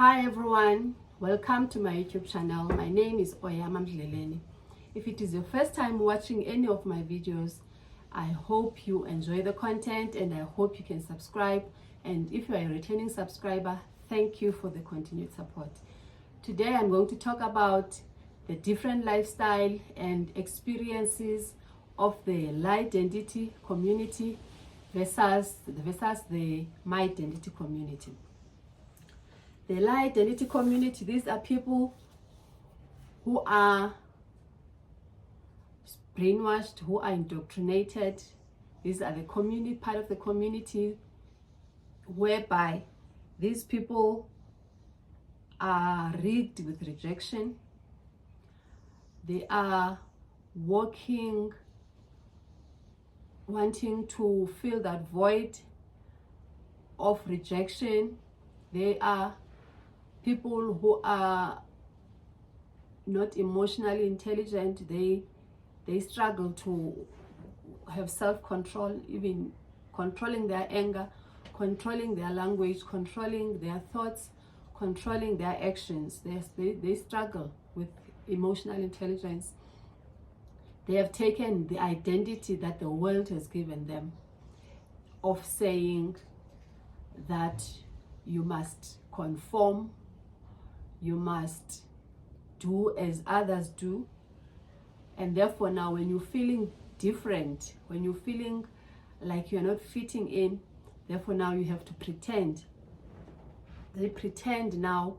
Hi everyone, welcome to my YouTube channel. My name is Oyama Mdleleni. If it is your first time watching any of my videos, I hope you enjoy the content and I hope you can subscribe. And if you are a returning subscriber, thank you for the continued support. Today I'm going to talk about the different lifestyle and experiences of the low identity community versus the my identity community. The low identity community, these are people who are brainwashed, who are indoctrinated. These are the community, part of the community whereby these people are rigged with rejection. They are wanting to fill that void of rejection. They are people who are not emotionally intelligent. They struggle to have self-control, even controlling their anger, controlling their language, controlling their thoughts, controlling their actions. They struggle with emotional intelligence. They have taken the identity that the world has given them of saying that you must conform, you must do as others do. And therefore now when you're feeling different, when you're feeling like you're not fitting in, therefore now you have to pretend. They pretend now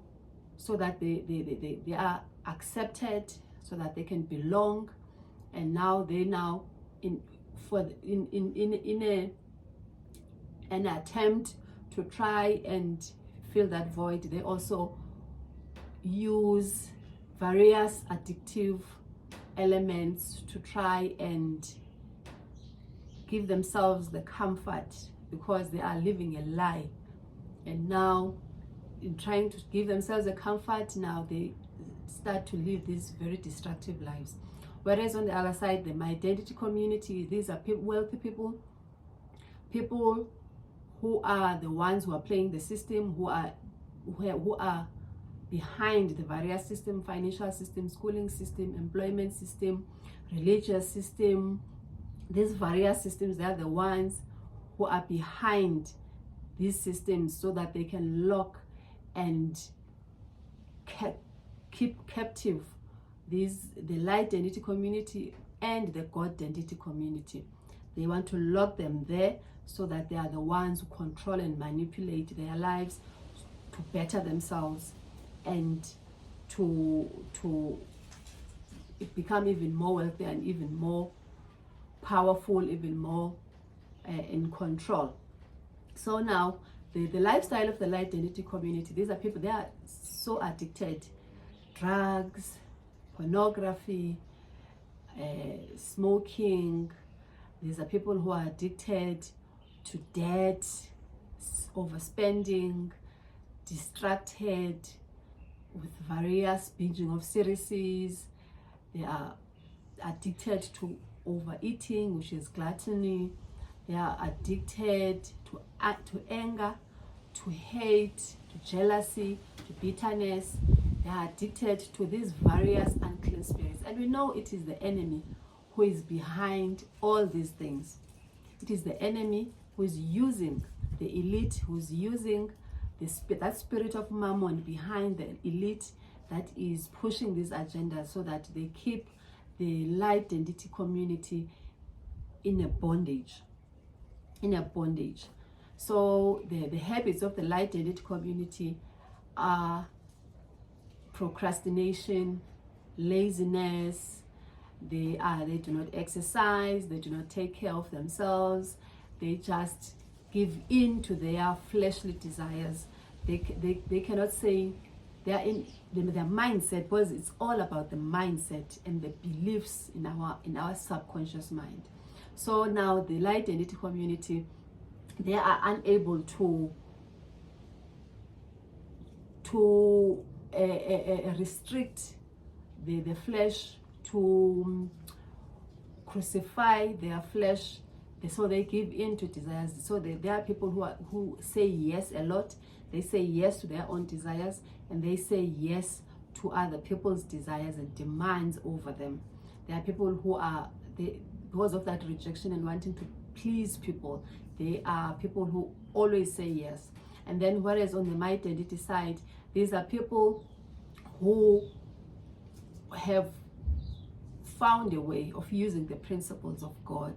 so that they are accepted, so that they can belong. And now they in an attempt to try and fill that void, they also use various addictive elements to try and give themselves the comfort, because they are living a lie. And now in trying to give themselves a comfort, now they start to live these very destructive lives. Whereas on the other side, the my identity community, these are wealthy people who are the ones who are playing the system, who are behind the various system, financial system, schooling system, employment system, religious system. These various systems, they are the ones who are behind these systems so that they can lock and keep captive the light identity community and the God identity community. They want to lock them there so that they are the ones who control and manipulate their lives to better themselves and to become even more wealthy and even more powerful, even more in control. So now the lifestyle of the light identity community, these are people, they are so addicted. Drugs, pornography, smoking. These are people who are addicted to debt, overspending, distracted with various binging of series. They are addicted to overeating, which is gluttony. They are addicted to anger, to hate, to jealousy, to bitterness. They are addicted to these various unclean spirits. And we know it is the enemy who is behind all these things. It is the enemy who is using the elite, who is using that spirit of mammon behind the elite that is pushing this agenda so that they keep the light identity community in a bondage. So the habits of the light identity community are procrastination, laziness. They do not exercise, they do not take care of themselves, they just give in to their fleshly desires. They cannot say they are in their mindset, because it's all about the mindset and the beliefs in our subconscious mind. So now the light identity community, they are unable to restrict the flesh, to crucify their flesh, so they give in to desires. So there are people who say yes a lot. They say yes to their own desires, and they say yes to other people's desires and demands over them. There are people who are, because of that rejection and wanting to please people, they are people who always say yes. And then whereas on the my identity side, these are people who have found a way of using the principles of God,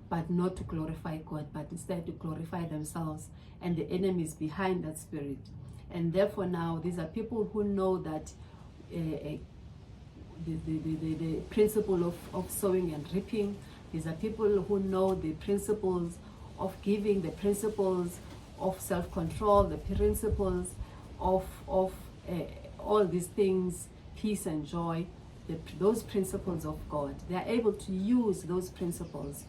but not to glorify God, but instead to glorify themselves and the enemies behind that spirit. And therefore now these are people who know that the principle of sowing and reaping. These are people who know the principles of giving, the principles of self-control, the principles of all these things, peace and joy, those principles of God. They are able to use those principles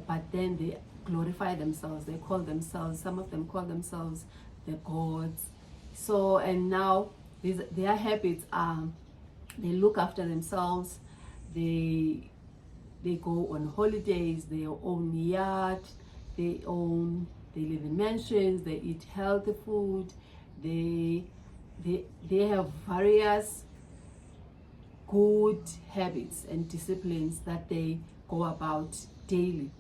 but then they glorify themselves. They call themselves, some of them call themselves the gods. So, and now their habits are, they look after themselves, they go on holidays, they own yacht, they live in mansions, they eat healthy food, they have various good habits and disciplines that they go about daily,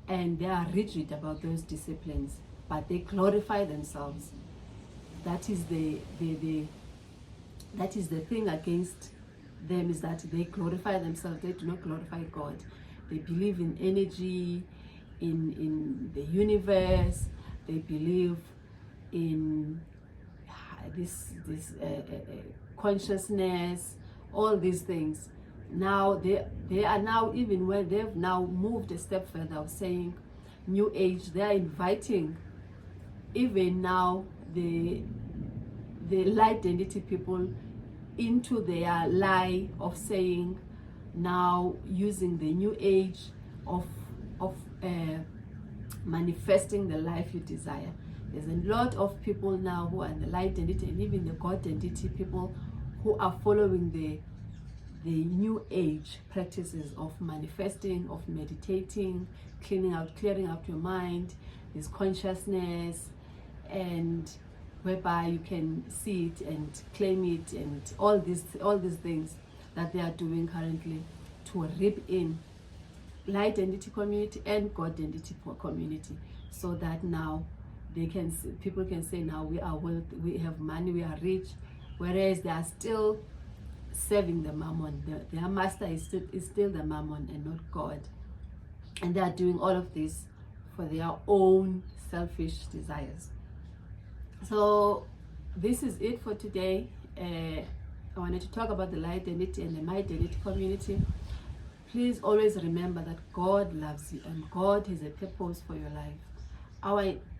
and they are rigid about those disciplines, but they glorify themselves. That is the thing against them, is that they glorify themselves. They do not glorify God. They believe in energy, in the universe. They believe in this consciousness, all these things. Now they are now, even when they've now moved a step further of saying new age, they are inviting even now the light identity people into their lie of saying, now using the new age of manifesting the life you desire. There's a lot of people now who are in the light identity and even the God identity people who are following the new age practices of manifesting, of meditating, clearing out your mind, this consciousness, and whereby you can see it and claim it, and all these things that they are doing currently to reap in light identity community and God identity community, so that now people can say, now we are wealthy, we have money, we are rich, whereas they are still serving the mammon. Their master is still the mammon and not God, and they are doing all of this for their own selfish desires. So this is it for today. I wanted to talk about the light identity and the my identity community. Please always remember that God loves you and God has a purpose for your life.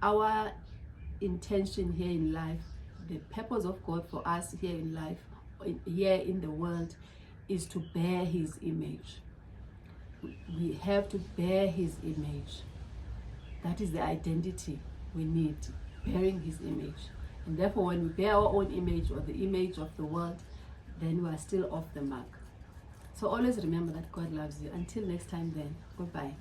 Our intention here in life, the purpose of God for us here in life, here in the world, is to bear his image. We have to bear his image. That is the identity we need, bearing his image. And therefore, when we bear our own image or the image of the world, then we are still off the mark. So always remember that God loves you. Until next time then, goodbye.